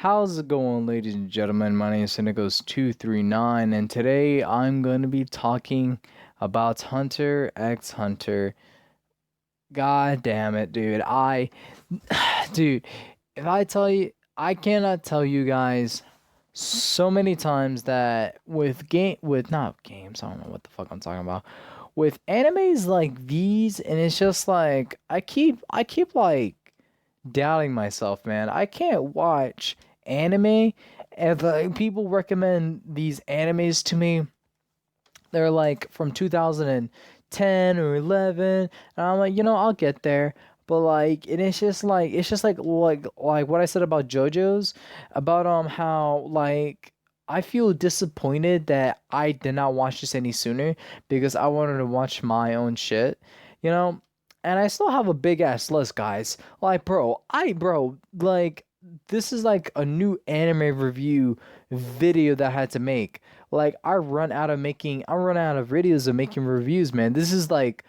How's it going, ladies and gentlemen? My name is Cynicos239, and today I'm going to be talking about Hunter x Hunter. God damn it, dude. Dude, if I tell you, I cannot tell you guys so many times that with not games, I don't know what the fuck I'm talking about. With animes like these, and it's just like, I keep like doubting myself, man. I can't watch anime and like people recommend these animes to me. They're like from 2010 or 11, and I'm like, I'll get there. But like, and it's just like what I said about JoJo's, about how like I feel disappointed that I did not watch this any sooner because I wanted to watch my own shit, you know. And I still have a big ass list, guys. Like, bro, like this is like a new anime review video that I had to make. Like I run out of videos of making reviews, man. This is like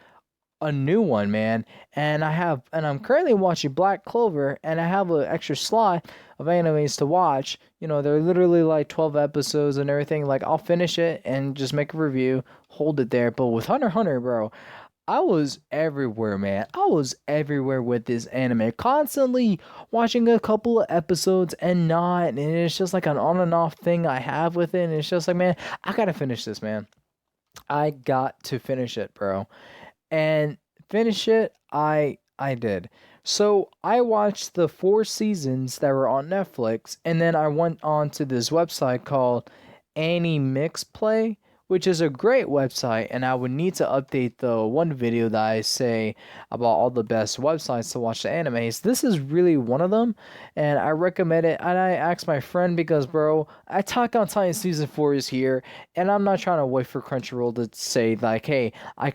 a new one, man. And I'm currently watching Black Clover, and I have an extra slot of animes to watch. They're literally like 12 episodes and everything. Like I'll finish it and just make a review, hold it there. But with Hunter x Hunter, bro, I was everywhere, man. I was everywhere with this anime, constantly watching a couple of episodes and not, and it's just like an on and off thing I have with it. And it's just like, man, I gotta finish this, man. I got to finish it, bro. And finish it, I did. So I watched the 4 seasons that were on Netflix, and then I went on to this website called Mix Play, which is a great website, and I would need to update the one video that I say about all the best websites to watch the animes. This is really one of them, and I recommend it. And I asked my friend because, bro, Attack on Titan season 4 is here, and I'm not trying to wait for Crunchyroll to say like, hey, I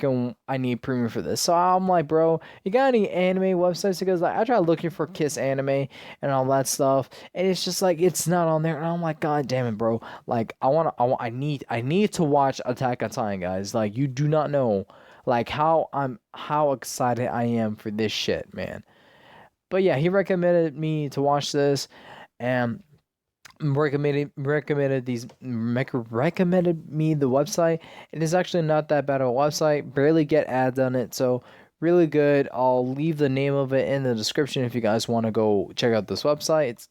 need premium for this. So I'm like, bro, you got any anime websites? Because like I tried looking for Kiss Anime and all that stuff, and it's just like it's not on there, and I'm like, god damn it, bro. Like I need to watch Attack on Titan, guys. Like you do not know like how excited I am for this shit, man. But yeah, he recommended me to watch this, and recommended me the website. It is actually not that bad of a website. Barely get ads on it, so really good. I'll leave the name of it in the description if you guys want to go check out this website. It's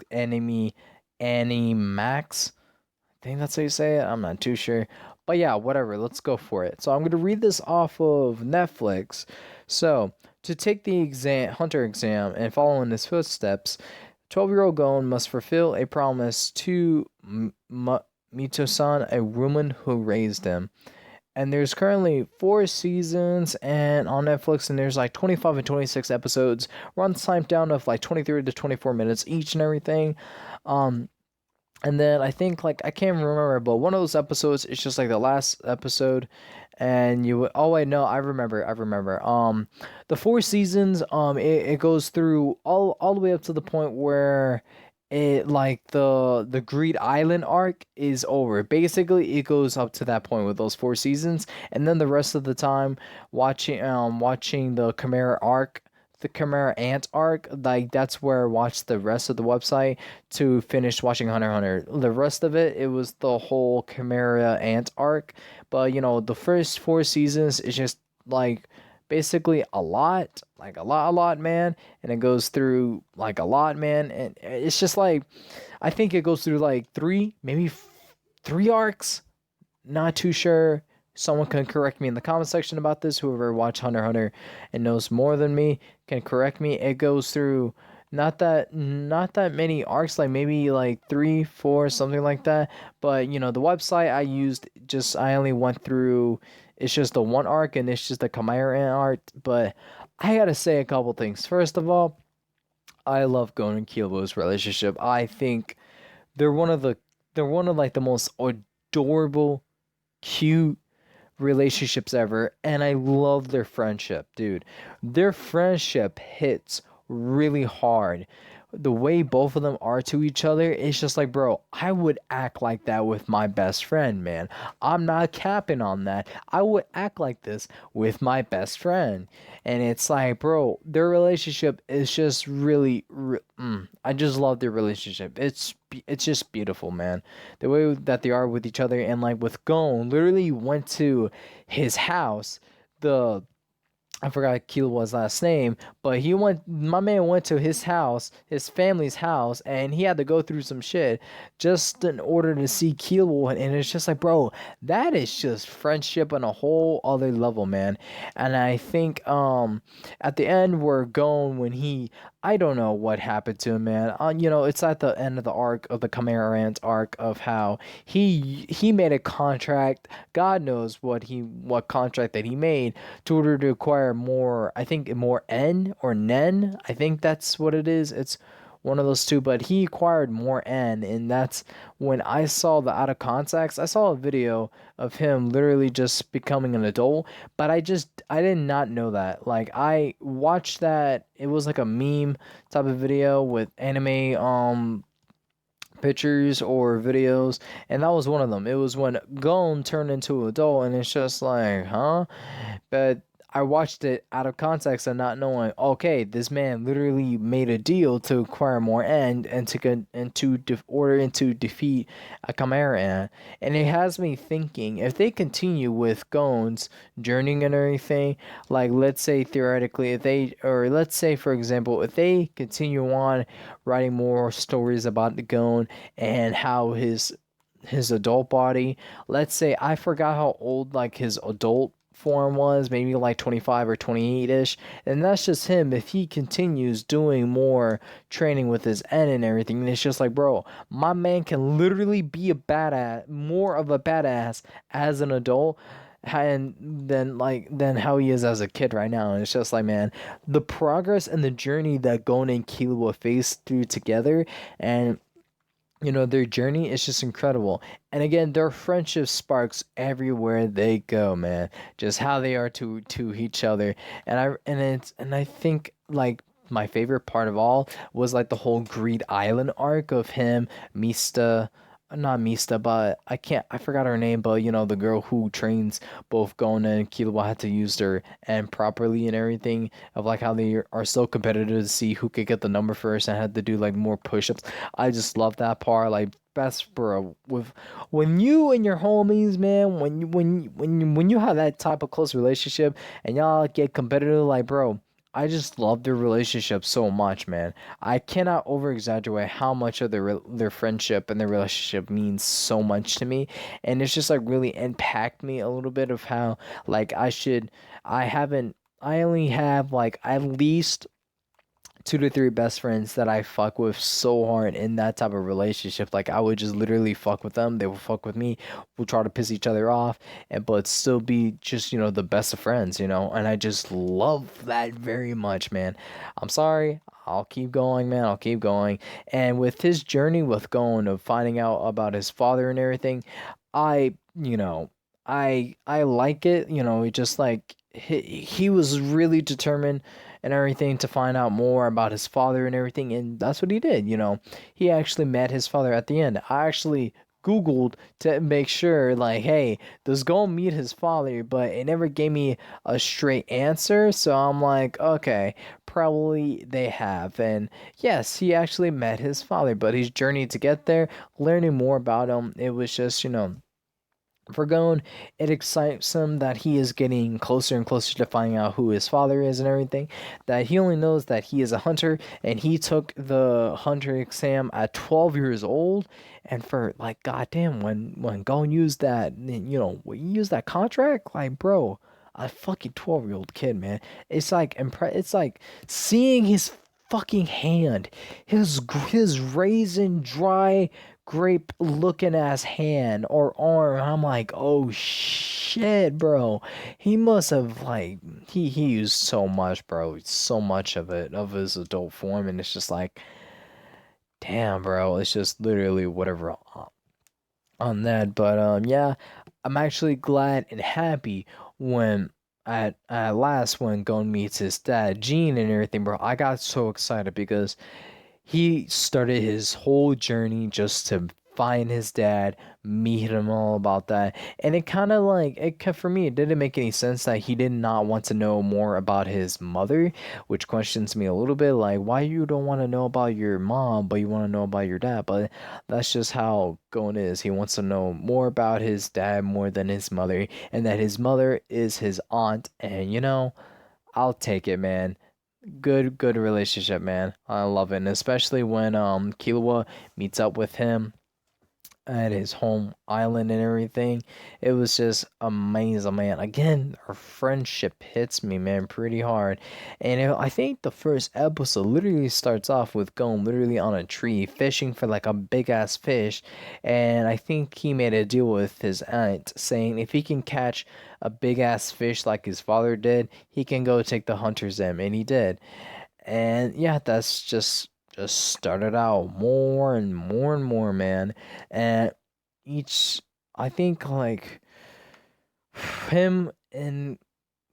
Animax. I think that's how you say it. I'm not too sure. But yeah, whatever. Let's go for it. So I'm going to read this off of Netflix. So, to take the Hunter exam and follow in his footsteps, 12-year-old Gon must fulfill a promise to Mito-san, a woman who raised him. And there's currently 4 seasons and on Netflix, and there's like 25 and 26 episodes. Runtime down of like 23 to 24 minutes each and everything. And then I think like I can't remember, but one of those episodes is just like the last episode, and you would oh wait no I remember the 4 seasons it goes through all the way up to the point where it like the Greed Island arc is over. Basically, it goes up to that point with those 4 seasons, and then the rest of the time watching the Chimera arc, the Chimera Ant arc, like that's where I watched the rest of the website to finish watching Hunter x Hunter. The rest of it, it was the whole Chimera Ant arc. But the first 4 seasons is just like basically a lot, man. And it goes through like a lot, man. And it's just like, I think it goes through like maybe three arcs. Not too sure. Someone can correct me in the comment section about this. Whoever watched Hunter x Hunter and knows more than me can correct me. It goes through not that many arcs, like maybe like 3, 4, something like that. But the website I used, just I only went through. It's just the one arc, and it's just the Chimera art. But I gotta say a couple things. First of all, I love Gon and Killbo's relationship. I think they're one of the they're one of like the most adorable, cute relationships ever, and I love their friendship, dude. Their friendship hits really hard the way both of them are to each other, it's just like, bro, I would act like that with my best friend, man. I'm not capping on that. I would act like this with my best friend. And it's like, bro, their relationship is just really, I just love their relationship. It's just beautiful, man. The way that they are with each other, and like with Gon, literally went to his house. The I forgot Kilowa's last name, but my man went to his house, his family's house, and he had to go through some shit just in order to see Killua. And it's just like, bro, that is just friendship on a whole other level, man. And I think, at the end, we're going when I don't know what happened to him, man. It's at the end of the arc of the Chimera Ant arc of how he made a contract. God knows what contract that he made to order to acquire more. I think more N or Nen. I think that's what it is. It's one of those two, but he acquired more N, and that's when I saw the out of context. I saw a video of him literally just becoming an adult, but I did not know that. Like, I watched that, it was like a meme type of video with anime pictures or videos, and that was one of them. It was when Gon turned into an adult, and it's just like, huh? But I watched it out of context and not knowing, okay, this man literally made a deal to acquire more end and order and to defeat a Chimera Ant. And it has me thinking, if they continue with Gon's journey and everything, like, let's say theoretically, let's say for example, if they continue on writing more stories about the Gon and how his adult body, let's say, I forgot how old like his adult form was, maybe like 25 or 28ish, and that's just him. If he continues doing more training with his N and everything, and it's just like, bro, my man can literally be a badass, more of a badass as an adult and than how he is as a kid right now. And it's just like, man, the progress and the journey that Gon and Killua faced through together, and their journey is just incredible. And again, their friendship sparks everywhere they go, man. Just how they are to each other. And I think, like, my favorite part of all was like the whole Greed Island arc of him, Mista, not Mista, but I forgot her name, but the girl who trains both Gon and Killua had to use their and properly and everything, of like how they are so competitive to see who could get the number first and had to do like more push-ups. I just love that part. Like, best bro, with when you and your homies, man, when you have that type of close relationship and y'all get competitive, like, bro, I just love their relationship so much, man. I cannot over exaggerate how much of their friendship and their relationship means so much to me, and it's just like really impact me a little bit of how, like, I only have like at least 2 to 3 best friends that I fuck with so hard in that type of relationship. Like, I would just literally fuck with them. They would fuck with me. We'll try to piss each other off, and but still be just the best of friends. And I just love that very much, man. I'm sorry. I'll keep going, man. I'll keep going. And with his journey with going of finding out about his father and everything, I you know I like it. It just like he was really determined and everything to find out more about his father and everything, and that's what he did. He actually met his father at the end. I actually googled to make sure, like, hey, does Gon meet his father, but it never gave me a straight answer, so I'm like, okay, probably they have. And yes, he actually met his father, but his journey to get there, learning more about him, it was just for Gon, it excites him that he is getting closer and closer to finding out who his father is and everything. That he only knows that he is a hunter, and he took the hunter exam at 12 years old. And for like, goddamn, when Gon used that, used that contract, like, bro, a fucking 12-year-old kid, man. It's like It's like seeing his fucking hand, his raisin dry grape looking ass hand or arm. I'm like, oh shit, bro. He must have like he used so much, bro. So much of it, of his adult form, and it's just like, damn, bro. It's just literally whatever on that. But yeah, I'm actually glad and happy when at last when Gon meets his dad, Gene, and everything, bro. I got so excited because he started his whole journey just to find his dad, meet him, all about that. And it kind of like for me, it didn't make any sense that he did not want to know more about his mother, which questions me a little bit, like why you don't want to know about your mom but you want to know about your dad. But that's just how Gon is. He wants to know more about his dad more than his mother, and that his mother is his aunt. And I'll take it, man. Good relationship, man. I love it, and especially when Killua meets up with him at his home island and everything. It was just amazing, man. Again, our friendship hits me, man, pretty hard. And I think the first episode literally starts off with Gon literally on a tree fishing for like a big ass fish. And I think he made a deal with his aunt saying if he can catch a big ass fish like his father did, he can go take the hunter's M. And he did. And yeah, that's just started out more and more and more, man. And each, I think, like him and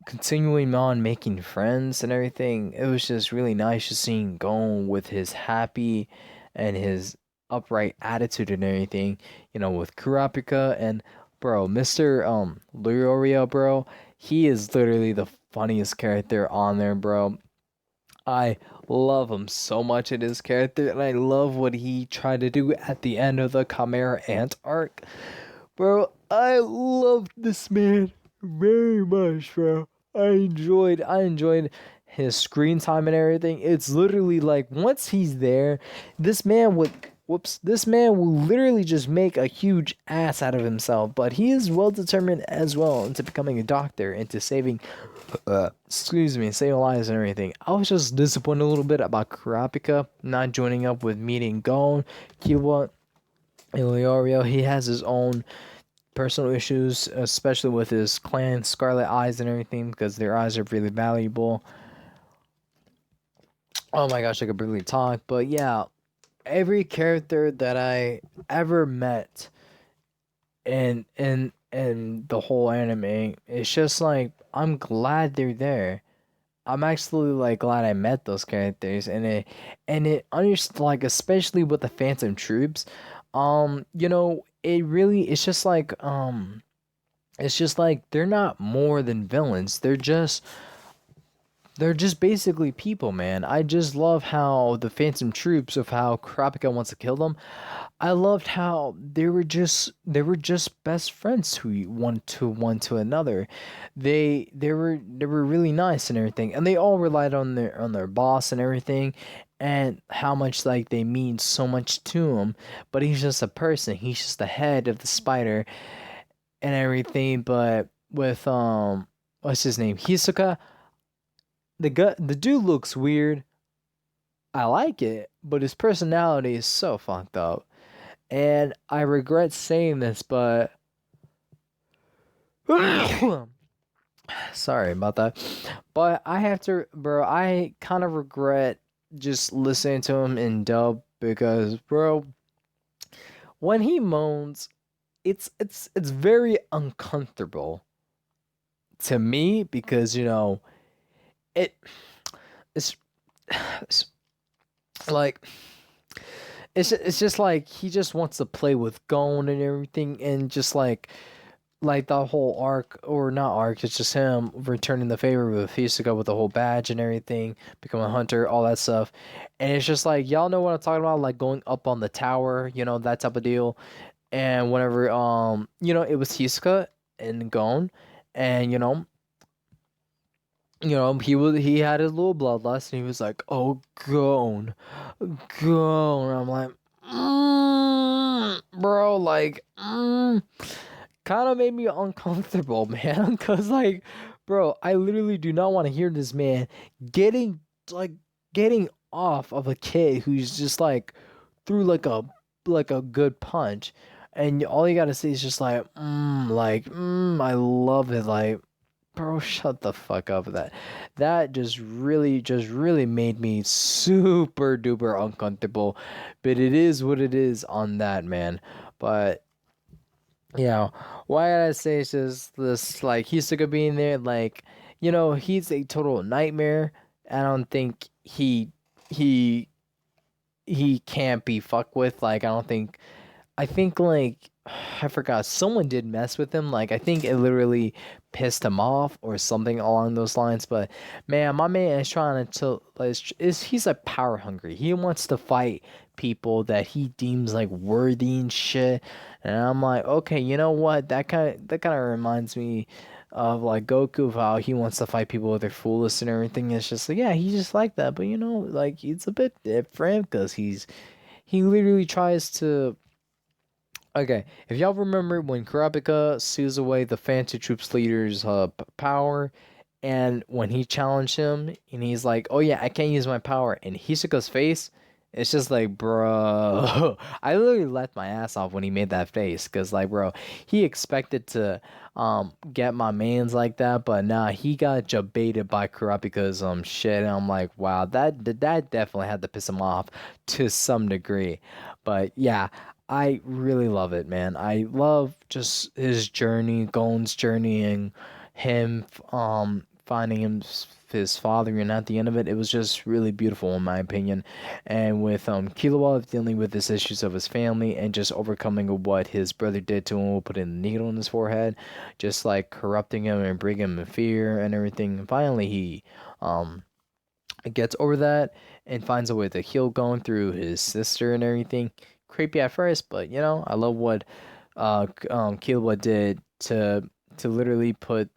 continuing on making friends and everything, it was just really nice just seeing Gon with his happy and his upright attitude and everything, with Kurapika and bro, Mr. Luria, bro, he is literally the funniest character on there, bro. I love him so much in his character, and I love what he tried to do at the end of the Chimera Ant arc. Bro, I love this man very much, bro. I enjoyed his screen time and everything. It's literally like once he's there, this man would this man will literally just make a huge ass out of himself, but he is well determined as well into becoming a doctor, into saving saving lives and everything. I was just disappointed a little bit about Kurapika not joining up with meeting Gon, Killua, and Leorio. He has his own personal issues, especially with his clan Scarlet Eyes and everything, because their eyes are really valuable. Oh my gosh, I could barely talk, but yeah, every character that I ever met in the whole anime, it's just like I'm glad they're there. I'm actually like glad I met those characters, and it understood, like especially with the Phantom Troops, it really it's just like they're not more than villains. They're just basically people, man. I just love how the Phantom Troops of how Kurapika wants to kill them. I loved how they were just best friends who one to another. They were really nice and everything, and they all relied on their boss and everything, and how much like they mean so much to him. But he's just a person. He's just the head of the spider and everything. But with what's his name? Hisoka. The dude looks weird. I like it, but his personality is so fucked up. And I regret saying this, but sorry about that. But I have to, bro. I kind of regret just listening to him in dub because, bro, when he moans, it's very uncomfortable to me because it it's, it's like it's just like he just wants to play with Gon and everything, and just like the whole arc, or not arc, it's just him returning the favor with Hisoka with the whole badge and everything, become a hunter, all that stuff. And it's just like y'all know what I'm talking about, like going up on the tower, that type of deal. And whenever it was Hisoka and Gon, and he had his little bloodlust, and he was like, "Oh, Gon, Gon." And I'm like, bro, like, kind of made me uncomfortable, man. Cause like, bro, I literally do not want to hear this man getting like getting off of a kid who's just like threw like a good punch, and all you gotta say is just like, I love it, like. Bro, shut the fuck up with that. That just really made me super duper uncomfortable. But it is what it is on that, man. But yeah, why did I say it's just this, like, he's sick of being there, like, he's a total nightmare. I don't think he he can't be fucked with. Like I think like I forgot someone did mess with him. Like I think it literally pissed him off or something along those lines. But man, my man is trying to like is he's like power hungry. He wants to fight people that he deems like worthy and shit. And I'm like, okay, you know what? That kind of reminds me of like Goku, how he wants to fight people with their fullest and everything. It's just like, yeah, he's just like that. But you know, like it's a bit different because he literally tries to. Okay, if y'all remember when Kurapika seals away the Fancy Troops leader's power, and when he challenged him, and he's like, "Oh yeah, I can't use my power," and Hisoka's face, it's just like, bro, I literally laughed my ass off when he made that face, cause like, bro, he expected to get my man's like that, but nah, he got jebaited by Kurapika's shit, and I'm like, wow, that definitely had to piss him off to some degree, but yeah. I really love it, man. I love just his journey, Gon's journey, and him finding his father, and at the end of it, it was just really beautiful in my opinion. And with Killua dealing with his issues of his family and just overcoming what his brother did to him, putting a needle in his forehead, just like corrupting him and bringing him in fear and everything. And finally, he um gets over that and finds a way to heal going through his sister and everything. Creepy at first, but you know, I love what Killua did to literally put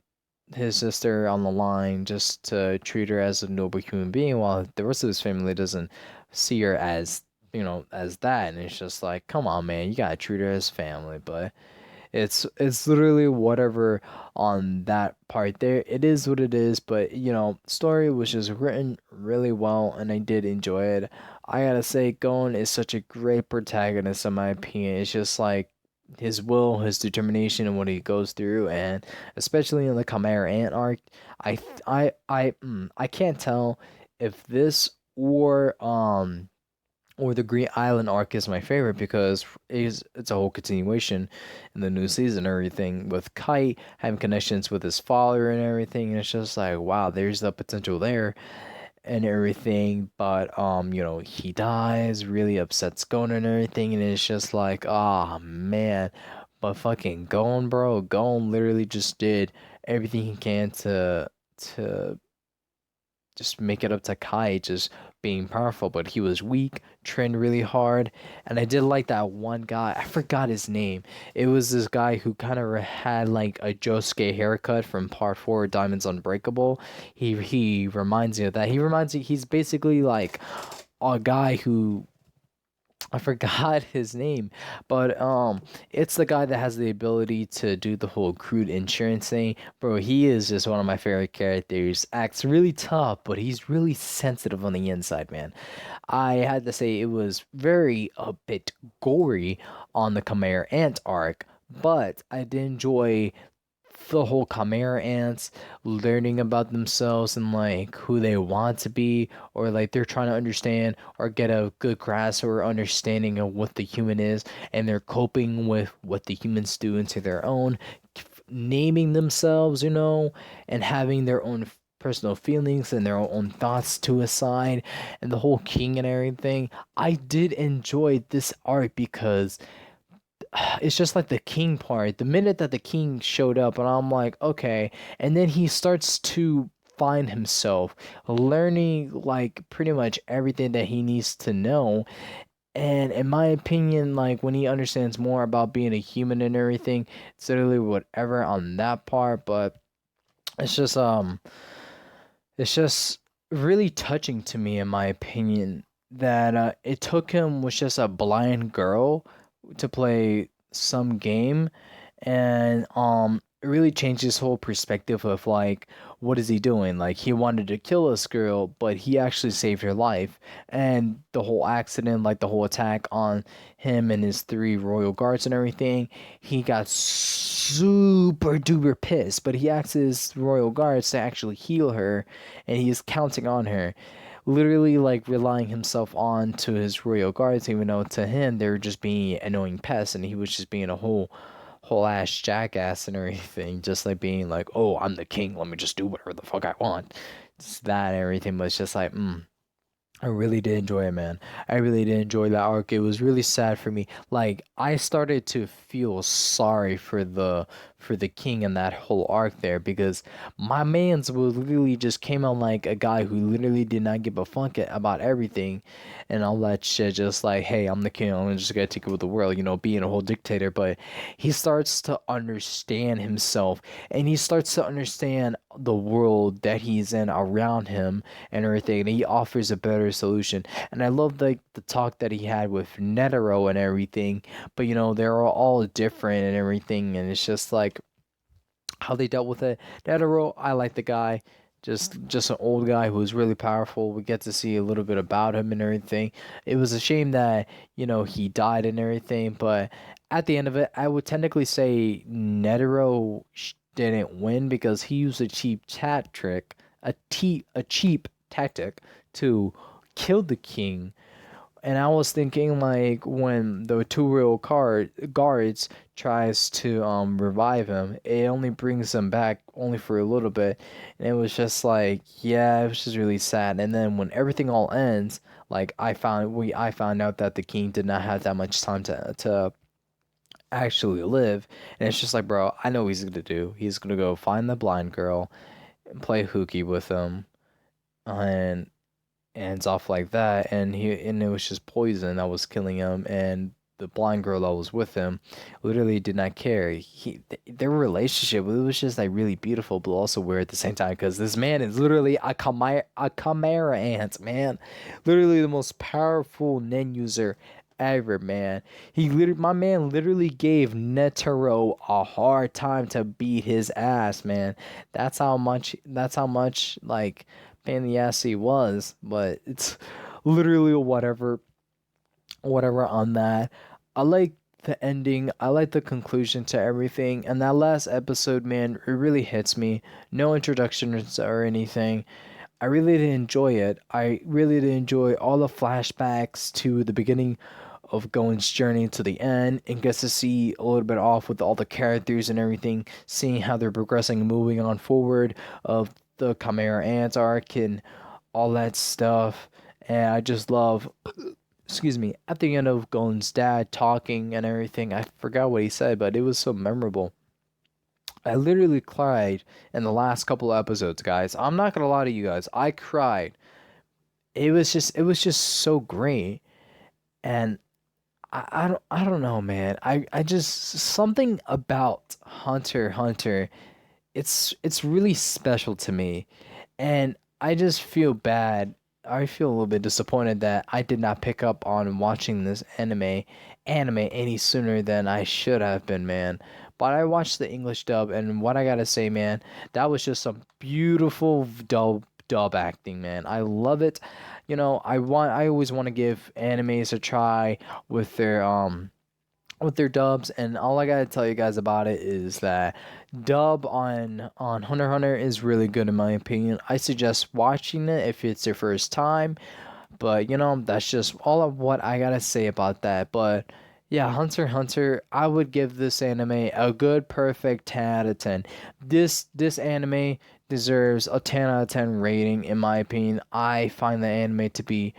his sister on the line just to treat her as a noble human being while the rest of his family doesn't see her as, you know, as that. And it's just like, come on, man, you gotta treat her as family. But it's literally whatever on that part there. It is what it is, but you know, story was just written really well and I did enjoy it. I gotta say, Gon is such a great protagonist in my opinion. It's just like his will, his determination, and what he goes through, and especially in the Chimera Ant arc, I can't tell if this or the Green Island arc is my favorite because it's a whole continuation in the new season and everything with Kite having connections with his father and everything and it's just like wow there's the potential there and everything but you know he dies really upsets Gon and everything and it's just like ah man but fucking Gon literally just did everything he can to just make it up to Kai just being powerful, but he was weak, trained really hard, and I did like that one guy. I forgot his name. It was this guy who kind of had like a Josuke haircut from Part Four, Diamonds Unbreakable. He reminds me of that. He reminds me. He's basically like a guy who I forgot his name, but it's the guy that has the ability to do the whole crude insurance thing. Bro, he is just one of my favorite characters. Acts really tough, but he's really sensitive on the inside, man. I had to say it was very a bit gory on the Khmer Ant arc, but I did enjoy the whole Chimera ants learning about themselves and like who they want to be or like they're trying to understand or get a good grasp or understanding of what the human is and they're coping with what the humans do into their own naming themselves, you know, and having their own personal feelings and their own thoughts to a side and the whole king and everything. I did enjoy this art because it's just like the king part. The minute that the king showed up, and I'm like, okay, and then he starts to find himself, learning like pretty much everything that he needs to know. And in my opinion, like when he understands more about being a human and everything, it's literally whatever on that part. But it's just it's just really touching to me, in my opinion, that it took him was just a blind girl to play some game, and it really changed his whole perspective of like what is he doing? Like he wanted to kill this girl, but he actually saved her life, and the whole accident, like the whole attack on him and his three royal guards and everything, he got super duper pissed, but he asked his royal guards to actually heal her, and he's counting on her. Literally, like relying himself on to his royal guards, even though to him they were just being annoying pests, and he was just being a whole ass jackass and everything, just like being like, "Oh, I'm the king. Let me just do whatever the fuck I want." It's that and everything, but it's just like, I really did enjoy it, man. I really did enjoy that arc. It was really sad for me. Like I started to feel sorry for the king in that whole arc there because my man's was literally just came out like a guy who literally did not give a fuck about everything and all that shit. Just like, hey, I'm the king. I'm just gonna take over the world. You know, being a whole dictator. But he starts to understand himself and he starts to understand the world that he's in around him and everything, and he offers a better solution. And I love the talk that he had with Netero and everything, but you know they're all different and everything, and it's just like how they dealt with it. Netero, I like the guy. Just an old guy who's really powerful. We get to see a little bit about him and everything. It was a shame that, you know, he died and everything, but at the end of it, I would technically say Netero didn't win because he used a cheap chat trick, a cheap tactic to kill the king. And I was thinking like when the two real guards tries to revive him, it only brings him back only for a little bit. And it was just like, yeah, it was just really sad. And then when everything all ends, like I found out that the king did not have that much time to actually live. And it's just like, bro, I know what he's gonna do. He's gonna go find the blind girl and play hooky with him and ends off like that, and it was just poison that was killing him, and the blind girl that was with him literally did not care. Their relationship, it was just like really beautiful but also weird at the same time because this man is literally a chimera ant, man, literally the most powerful nen user ever, man. My man literally gave Netero a hard time to beat his ass, man. That's how much like pain in the ass he was, but it's literally whatever on that. I like the ending. I like the conclusion to everything. And that last episode, man, it really hits me. No introductions or anything. I really did enjoy it. I really did enjoy all the flashbacks to the beginning of Gon's journey to the end and gets to see a little bit off with all the characters and everything, seeing how they're progressing and moving on forward of the Chimera Ants arc and all that stuff. And I just love, excuse me, at the end of Gon's dad talking and everything, I forgot what he said, but it was so memorable. I literally cried in the last couple of episodes, guys. I'm not gonna lie to you guys. I cried. It was just so great. And I don't know, man. I just something about Hunter x Hunter. It's really special to me, and I just feel bad. I feel a little bit disappointed that I did not pick up on watching this anime any sooner than I should have been, man. But I watched the English dub, and what I gotta say, man, that was just some beautiful dub acting, man. I love it. You know, I always want to give animes a try with their dubs, and all I gotta tell you guys about it is that dub on Hunter x Hunter is really good in my opinion. I suggest watching it if it's your first time, but you know that's just all of what I gotta say about that. But yeah, Hunter x Hunter, I would give this anime a good perfect 10 out of 10. This anime deserves a 10 out of 10 rating in my opinion. I find the anime to be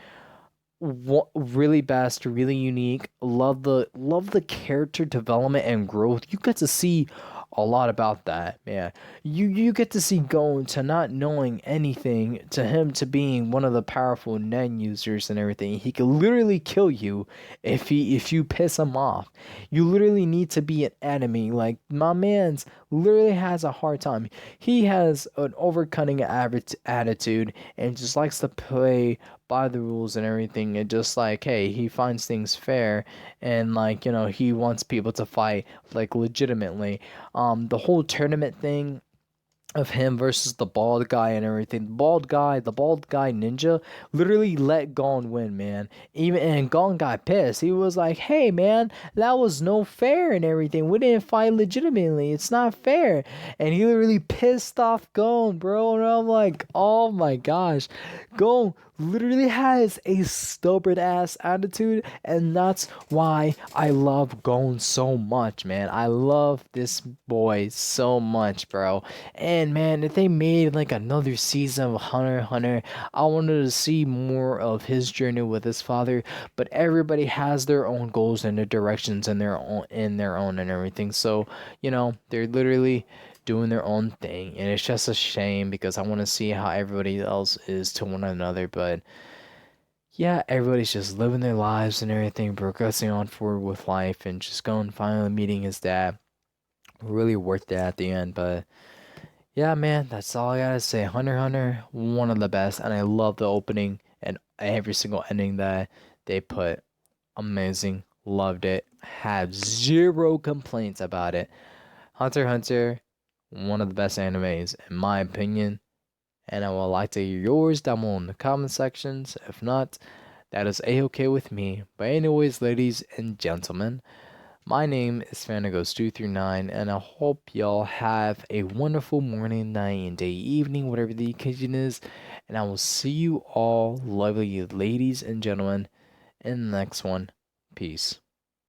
really best, really unique. Love the character development and growth. You get to see a lot about that, man. You get to see going to not knowing anything to him to being one of the powerful Nen users and everything. He could literally kill you if you piss him off. You literally need to be an enemy. Like my man's literally has a hard time. He has an overcutting average attitude and just likes to play by the rules and everything, and just like, hey, he finds things fair, and like, you know, he wants people to fight like legitimately. The whole tournament thing of him versus the bald guy and everything. The bald guy ninja literally let Gon win, man. Even and Gon got pissed. He was like, "Hey, man, that was no fair and everything. We didn't fight legitimately. It's not fair." And he literally pissed off Gon, bro. And I'm like, "Oh my gosh, Gon literally has a stubborn ass attitude, and that's why I love Gon so much, man. I love this boy so much, bro. And man, if they made like another season of Hunter x Hunter, I wanted to see more of his journey with his father. But everybody has their own goals and their directions and their own and everything. So, they're literally doing their own thing, and it's just a shame because I want to see how everybody else is to one another. But yeah, everybody's just living their lives and everything, progressing on forward with life, and just going finally meeting his dad. Really worth it at the end. But yeah, man, that's all I gotta say. Hunter x Hunter, one of the best, and I love the opening and every single ending that they put. Amazing, loved it, have zero complaints about it. Hunter x Hunter, one of the best animes in my opinion, and I would like to hear yours down below in the comment sections. If not, that is a-okay with me. But anyways, ladies and gentlemen, my name is Fanagos239, and I hope y'all have a wonderful morning, night, and day, evening, whatever the occasion is. And I will see you all, lovely ladies and gentlemen, in the next one. Peace.